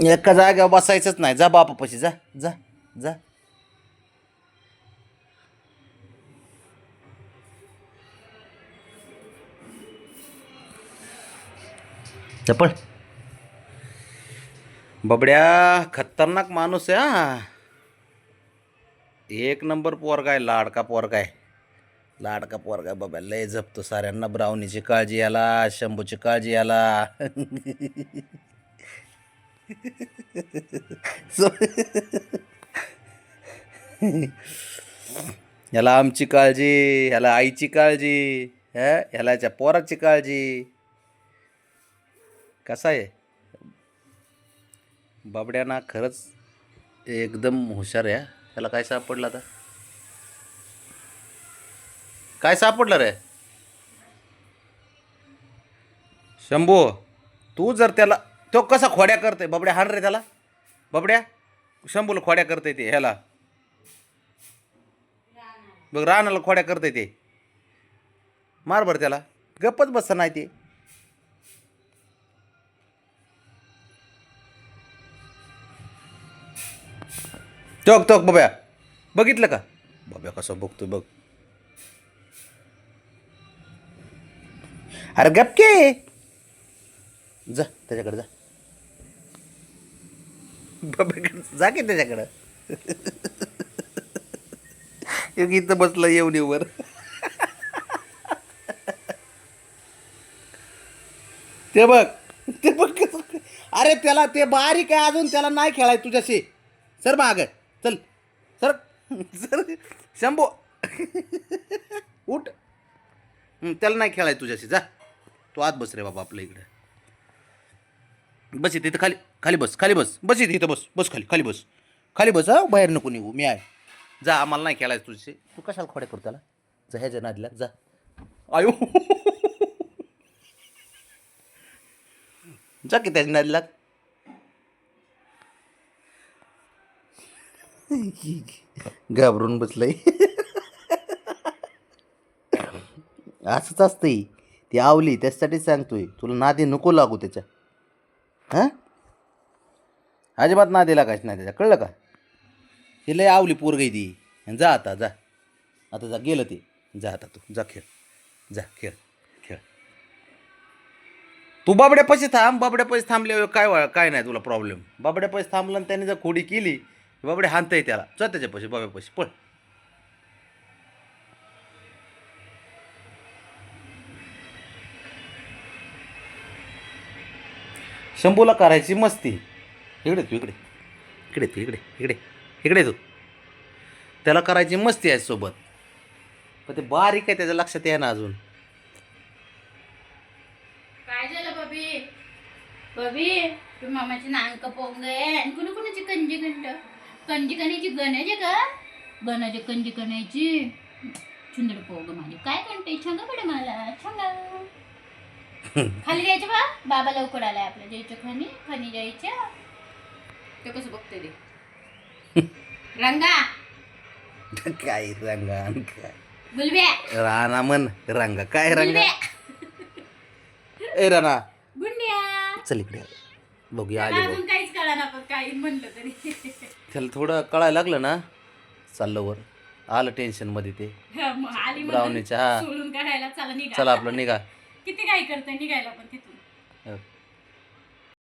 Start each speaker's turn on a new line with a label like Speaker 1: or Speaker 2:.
Speaker 1: एका जागेवर बसायचंच नाही. जा बापापाशी जा जा जा. चपळ बबड्या खतरनाक माणूस आहे हा. एक नंबर पोरगा आहे. लाडका पोरगा आहे. लाडका पोरगा बाबा. लय जपतो साऱ्यांना. ब्राउनीची काळजी याला, शंभूची काळजी याला. याला आमची काळजी, ह्याला आईची काळजी, ह्याला याच्या पोराची काळजी. कसा आहे बाबड्याना. खरंच एकदम हुशार आहे. त्याला काय सापडलं आता? काय सापडलं रे शंभू? तू जर त्याला, तो कसा खोड्या करतोय बबड्या. हाण रे त्याला. बबड्या शंभूला खोड्या करतोय ते. ह्याला बघ, रानाला खोड्या करतोय ते. मार बरं त्याला. गप्पच बसत नाही ते. टोक टोक बब्या. बघितलं का बब्या कसं बघतोय बघ. अरे गपके. जा त्याच्याकडे जा. बब्याकडे जा की त्याच्याकडं. इथं बसलं येवणीवर. ते बघ, ते बघ कसं. अरे त्याला ते बारीक आहे अजून. त्याला नाही खेळाय तुझ्याशी. सर माग चल. Sir sir Shambhu. उठ. त्याला नाही खेळाय तुझ्याशी. जा तू आत बस रे बाबा आपल्या इकडे. बस इथं खाली. खाली बस. खाली बस. बस इथं बस. बस खाली. खाली बस. खाली बस. हा बाहेर नको निघू. मी आहे. जा. आम्हाला नाही खेळायचं तुझ्याशी. तू कशाला खोड्या करतो त्याला. जा ह्याच्या नादीला जा. आयो. जा की त्याच्या नादीला. घाबरून बसलंय. असंच असतंय. ती आवली त्याच्यासाठीच सांगतोय तुला. नादी नको लागू त्याच्या. हां अजिबात नादी लागायचं नाही त्याच्या. कळलं का? ती लय आवली पोरगी ती. जा आता जा. आता जा. गेलं ते. जा आता तू. जा खेळ. जा खेळ. खेळ. तू बाबड्या पैसे थांब. बाबड्या पैसे थांबल्यावर काय नाही तुला प्रॉब्लेम. बाबड्या पैसे थांबला आणि त्याने जर खोडी केली बाबडे हाणतंय त्याला. जा त्याच्या पैसे. बाबा पैसे पळ. शंभूला करायची मस्ती. इकडे तू. इकडे इकडे तू. इकडे इकडे इकडे तू. त्याला करायची मस्ती आहे सोबत. पण ते बारीक आहे त्याच्या लक्षात आहे ना अजून.
Speaker 2: काय झालं बबी? बबी तू मामाची नांग पोंग आहे. आणि कुणी कुणाची कंजी घंट कंजी कण्याची गणायची का? गणाची कंजी कण्याची चुंदड पोग माझी. काय कंटे छंग पडे मला. छंग खाली जायचं बा. बाबा लवकर आलाय आपल्या. जायचं खनी. खनी जायच्या. ते कसं बघते ते. रंगा
Speaker 1: काय रंगा काय
Speaker 2: गुलब्या.
Speaker 1: राणा म्हण. रंगा काय रंगा. ए राणा
Speaker 2: गुंड्या.
Speaker 1: चल इकडे. बघूया आले बघ.
Speaker 2: अजून काहीच कळा ना. पण काही म्हणलं तरी.
Speaker 1: त्याला थोडं कळायला लागलं ना. चाललं वर. आलं टेन्शन मध्ये ते.
Speaker 2: आली
Speaker 1: ब्राउनीच्या. हा
Speaker 2: सोडून काढायला. चला निघा.
Speaker 1: चला आपलं निघा.
Speaker 2: किती काय करतंय निघायला पण तिथून.